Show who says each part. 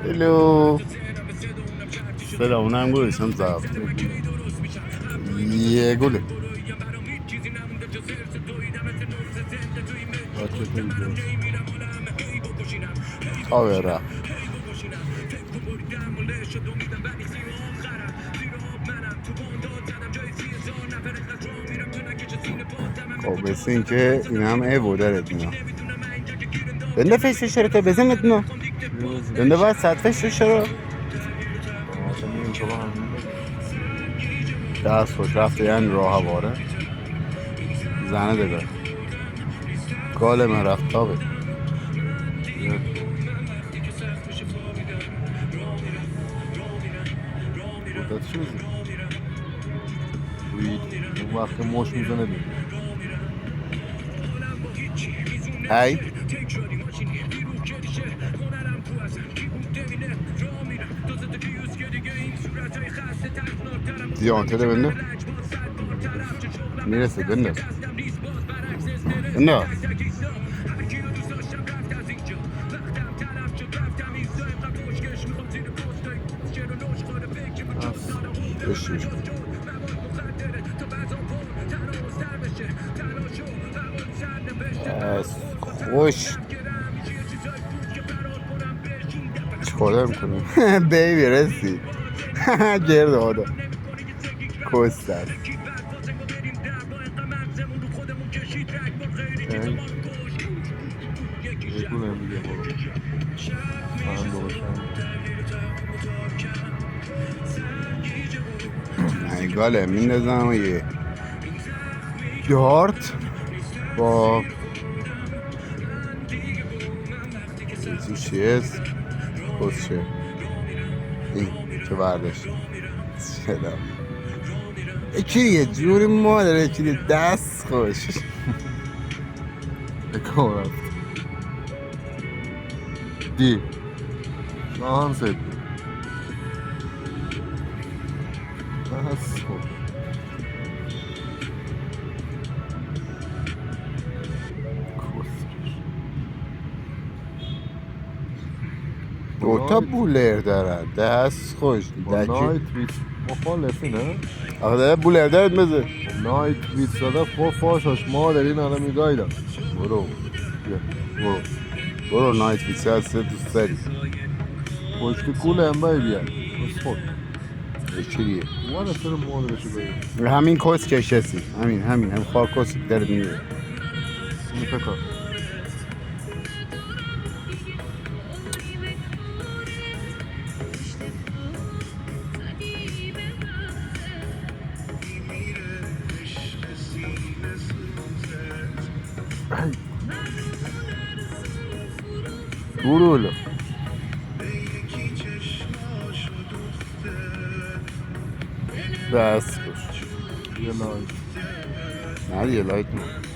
Speaker 1: الو سلام هم گوشم زفت یه گله خوابه رفت خب بس این که این هم ایو دارد اینا بنده فش فشاره تا بزنت نو بنده باید صد فش فشاره دست خوش رفته یعنی راه هواره زنه داره گال من رفت تابه
Speaker 2: مدت چیزی اون وقت مش میزنه بید
Speaker 1: هی دیانته ده بنده میرسه بنده بنده بشیش خوش چیکار میکنیم بیبی رسید گرد آده کستر
Speaker 2: بگو نمیگه برو من دوشم
Speaker 1: گاله میندازم و یه دارت با چیزی چیست کسشه این چه برداشت چرا اکی یه جوری مادره اکی دست خوش
Speaker 2: بکن رفت دی شاهان سید بس کن
Speaker 1: دوتا بولر دارن دست خوش
Speaker 2: با
Speaker 1: دکی
Speaker 2: نایت ویت مخالفی نه؟
Speaker 1: آخه بولر دارد مزه
Speaker 2: نایت ویت زده فاشاش مادر این همه میگایدم
Speaker 1: برو
Speaker 2: برو
Speaker 1: برو نایت ویتسه از سه دوست داری
Speaker 2: پشت کول همه بیاد بس خود
Speaker 1: چیه
Speaker 2: وانا سر مادرشو بگیر
Speaker 1: همین کس کشسی همین خواه کس در میره
Speaker 2: این فکر
Speaker 1: برو دست خوش
Speaker 2: یه نایت
Speaker 1: نه دیگه لایت نه